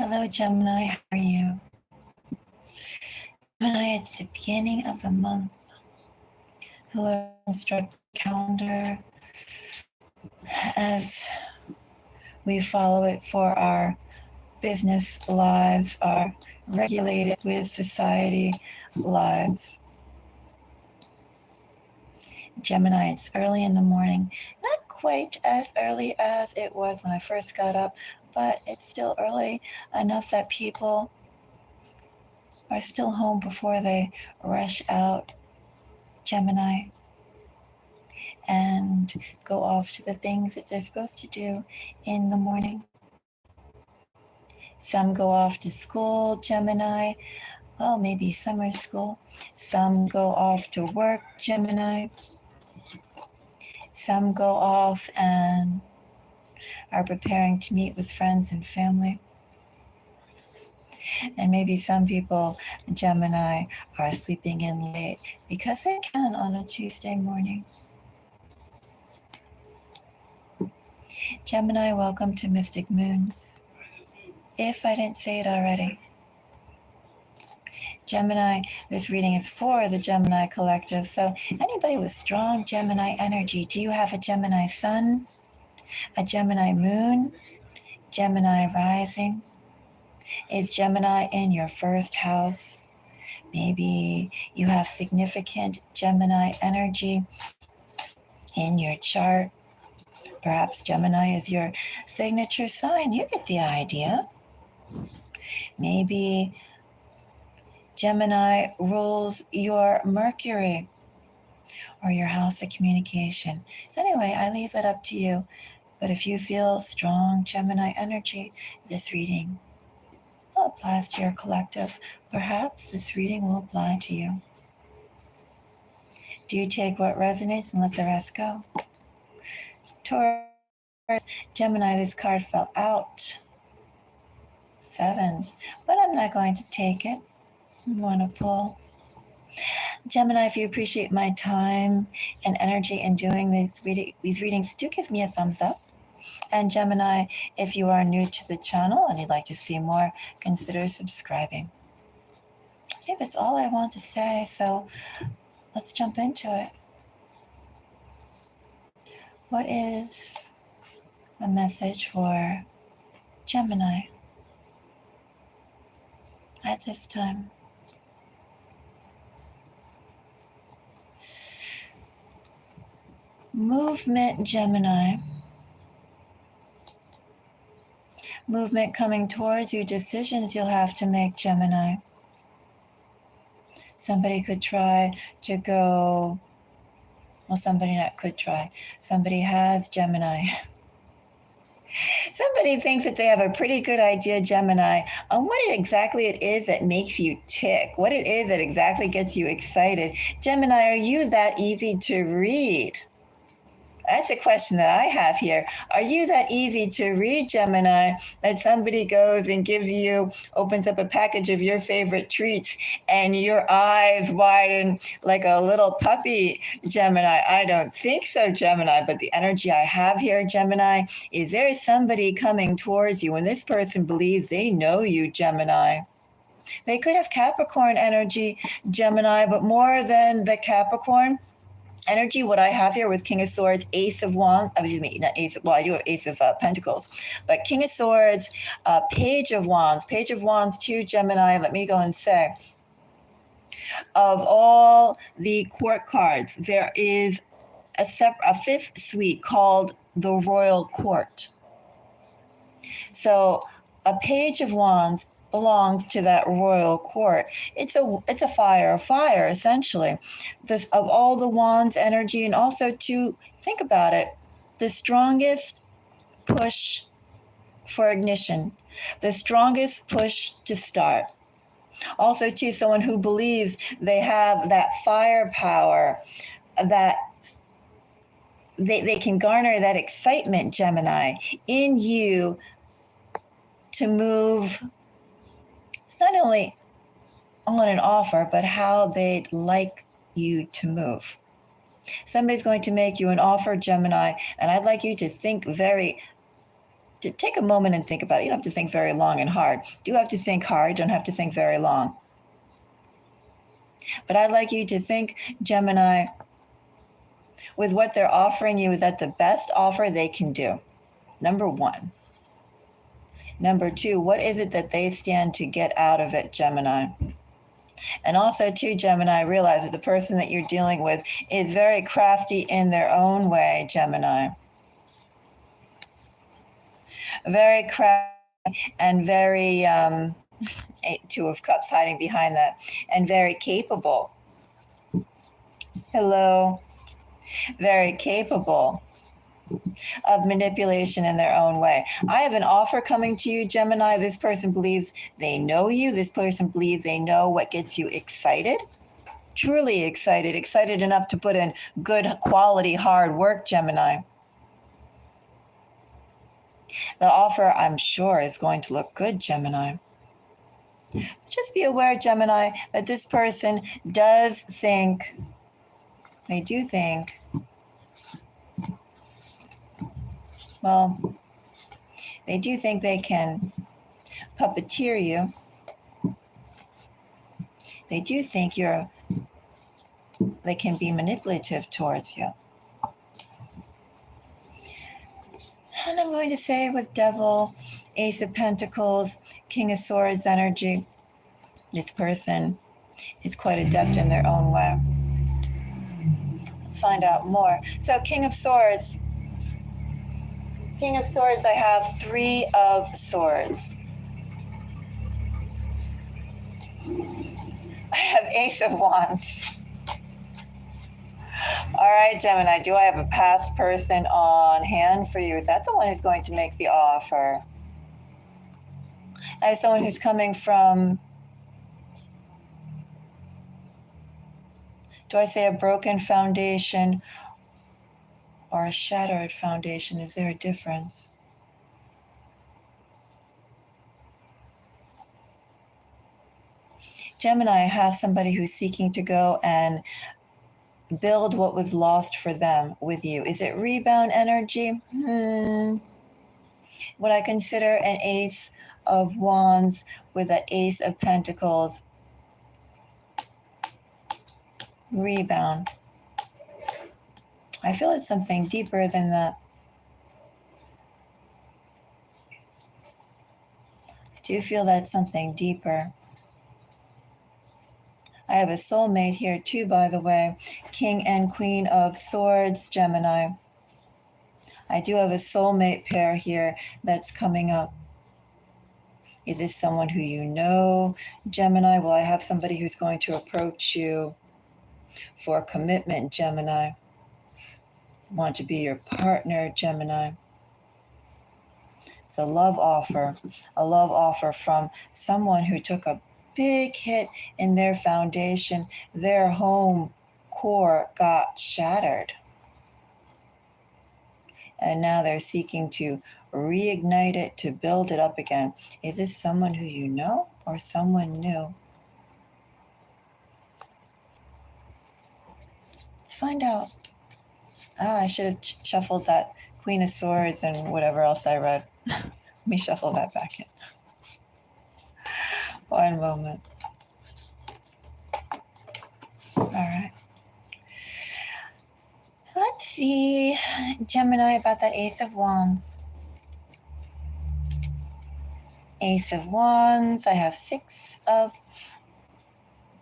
Hello, Gemini. How are you? Gemini, it's the beginning of the month. Whoever construct the calendar as we follow it for our business lives, our regulated with society lives. Gemini, it's early in the morning. Not quite as early as it was when I first got up, but it's still early enough that people are still home before they rush out, Gemini, and go off to the things that they're supposed to do in the morning. Some go off to school, Gemini. Well, maybe summer school. Some go off to work, Gemini. Some go off and are preparing to meet with friends and family. And maybe some people, Gemini, are sleeping in late because they can on a Tuesday morning. Gemini, welcome to Mystic Moons. If I didn't say it already. Gemini, this reading is for the Gemini collective. So anybody with strong Gemini energy, do you have a Gemini sun, a Gemini moon, Gemini rising? Is Gemini in your first house? Maybe you have significant Gemini energy in your chart. Perhaps Gemini is your signature sign. You get the idea. Maybe Gemini rules your Mercury or your house of communication. Anyway, I leave that up to you. But if you feel strong Gemini energy, this reading applies to your collective. Perhaps this reading will apply to you. Do you take what resonates and let the rest go? Taurus, Gemini, this card fell out. Sevens, but I'm not going to take it. I want to pull. Gemini, if you appreciate my time and energy in doing these readings, do give me a thumbs up. And Gemini, if you are new to the channel and you'd like to see more, consider subscribing. I think that's all I want to say, so let's jump into it. What is a message for Gemini at this time? Movement, Gemini. Movement coming towards you, decisions you'll have to make, Gemini. Somebody could try to go, well, somebody not could try. Somebody has Gemini. Somebody thinks that they have a pretty good idea, Gemini, on what exactly it is that makes you tick, what it is that exactly gets you excited. Gemini, are you that easy to read? That's a question that I have here. Are you that easy to read, Gemini, that somebody goes and opens up a package of your favorite treats and your eyes widen like a little puppy, Gemini? I don't think so, Gemini, but the energy I have here, Gemini, is there is somebody coming towards you, and this person believes they know you, Gemini. They could have Capricorn energy, Gemini, but more than the Capricorn energy, what I have here with King of Swords, Ace of Wands, not Ace, well, I do have Ace of Pentacles, but King of Swords, Page of Wands too, Gemini. Let me go and say, of all the court cards, there is a fifth suite called the Royal Court. So a Page of Wands belongs to that royal court. It's a fire essentially. This of all the wands energy, and also to think about it, the strongest push for ignition, the strongest push to start. Also to someone who believes they have that firepower, that they can garner that excitement, Gemini, in you to move. It's not only on an offer, but how they'd like you to move. Somebody's going to make you an offer, Gemini, and I'd like you to think very take a moment and think about it. You don't have to think very long and hard. Do have to think hard, don't have to think very long. But I'd like you to think, Gemini, with what they're offering you, is that the best offer they can do? Number one. Number two, what is it that they stand to get out of it, Gemini? And also, too, Gemini, realize that the person that you're dealing with is very crafty in their own way, Gemini. Very crafty and very, Two of Cups hiding behind that, and very capable. Hello. Very capable of manipulation in their own way. I have an offer coming to you, Gemini. This person believes they know you. This person believes they know what gets you excited. Truly excited, excited enough to put in good quality hard work, Gemini. The offer, I'm sure, is going to look good, Gemini. Just be aware, Gemini, that this person does think, they do think, well, they do think they can puppeteer you. They do think they can be manipulative towards you. And I'm going to say with Devil, Ace of Pentacles, King of Swords energy, this person is quite adept in their own way. Let's find out more. So King of Swords, I have 3 of Swords. I have Ace of Wands. All right, Gemini, do I have a past person on hand for you? Is that the one who's going to make the offer? I have someone who's coming from, do I say a broken foundation or a shattered foundation? Is there a difference? Gemini, I have somebody who's seeking to go and build what was lost for them with you. Is it rebound energy? Would I consider an Ace of Wands with an Ace of Pentacles? Rebound. I feel it's something deeper than that. I do feel that's something deeper. I have a soulmate here too, by the way. King and Queen of Swords, Gemini. I do have a soulmate pair here that's coming up. Is this someone who you know, Gemini? Will I have somebody who's going to approach you for commitment, Gemini? Want to be your partner, Gemini? It's a love offer from someone who took a big hit in their foundation. Their home core got shattered. And now they're seeking to reignite it, to build it up again. Is this someone who you know or someone new? Let's find out. I should have shuffled that Queen of Swords and whatever else I read. Let me shuffle that back in. One moment. All right. Let's see, Gemini, about that Ace of Wands. Ace of Wands. I have 6 of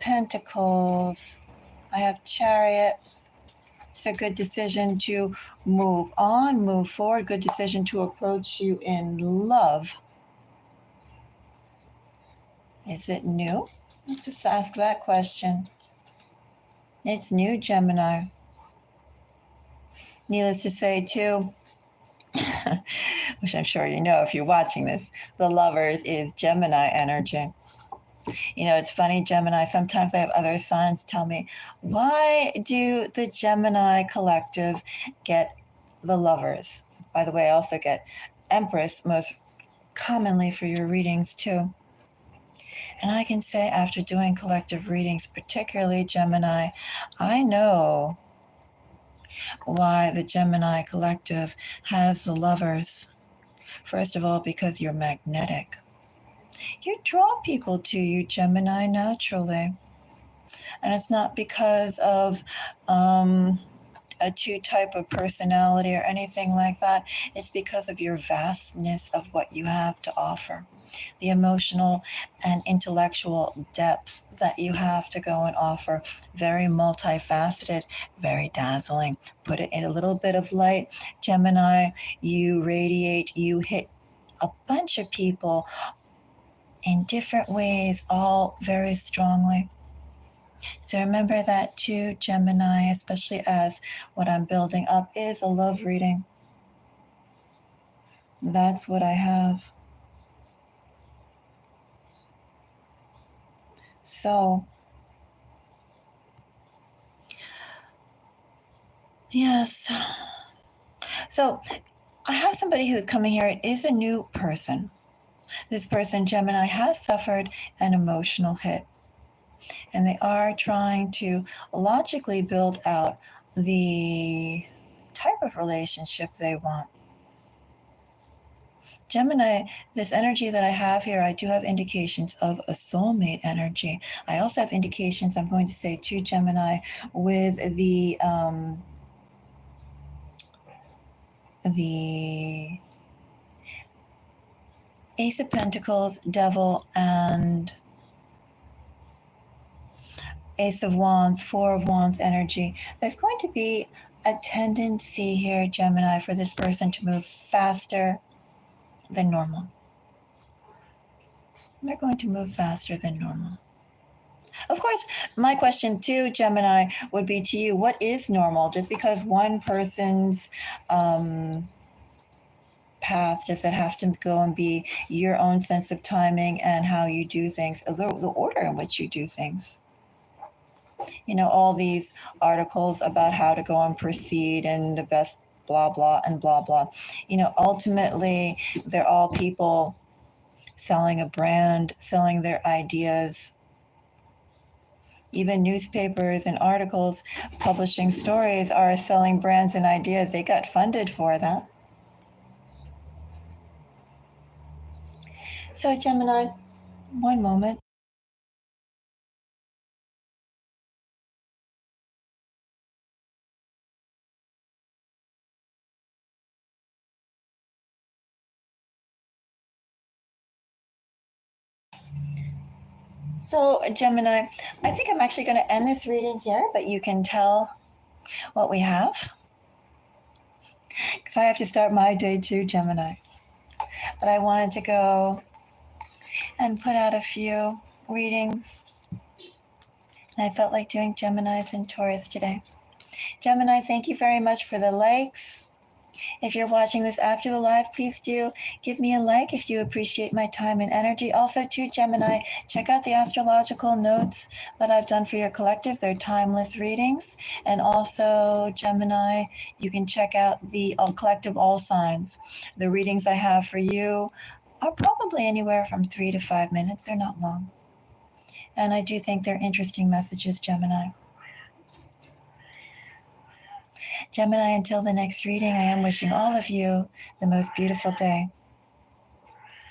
Pentacles. I have Chariot. It's a good decision to move on, move forward. Good decision to approach you in love. Is it new? Let's just ask that question. It's new, Gemini. Needless to say, too, which I'm sure you know if you're watching this, the Lovers is Gemini energy. You know, it's funny, Gemini, sometimes I have other signs tell me, why do the Gemini collective get the Lovers? By the way, I also get Empress most commonly for your readings, too. And I can say after doing collective readings, particularly Gemini, I know why the Gemini collective has the Lovers. First of all, because you're magnetic. You draw people to you, Gemini, naturally. And it's not because of a two type of personality or anything like that. It's because of your vastness of what you have to offer, the emotional and intellectual depth that you have to go and offer. Very multifaceted, very dazzling. Put it in a little bit of light. Gemini, you radiate, you hit a bunch of people in different ways, all very strongly. So remember that too, Gemini, especially as what I'm building up is a love reading. That's what I have. So, yes. So I have somebody who's coming here. It is a new person. This person, Gemini, has suffered an emotional hit. And they are trying to logically build out the type of relationship they want. Gemini, this energy that I have here, I do have indications of a soulmate energy. I also have indications, I'm going to say to Gemini, with the Ace of Pentacles, Devil, and Ace of Wands, Four of Wands energy. There's going to be a tendency here, Gemini, for this person to move faster than normal. They're going to move faster than normal. Of course, my question to Gemini would be to you, what is normal? Just because one person's path, does it have to go and be your own sense of timing and how you do things, the order in which you do things? You know, all these articles about how to go and proceed and the best blah, blah, and blah, blah. You know, ultimately, they're all people selling a brand, selling their ideas. Even newspapers and articles publishing stories are selling brands and ideas. They got funded for that. So, Gemini, one moment. So, Gemini, I think I'm actually going to end this reading here, but you can tell what we have because I have to start my day too, Gemini. But I wanted to go and put out a few readings. And I felt like doing Geminis and Taurus today. Gemini, thank you very much for the likes. If you're watching this after the live, please do give me a like if you appreciate my time and energy. Also, to Gemini, check out the astrological notes that I've done for your collective. They're timeless readings. And also, Gemini, you can check out the collective all signs. The readings I have for you are probably anywhere from 3 to 5 minutes. They're not long. And I do think they're interesting messages, Gemini. Gemini, until the next reading, I am wishing all of you the most beautiful day.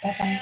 Bye-bye.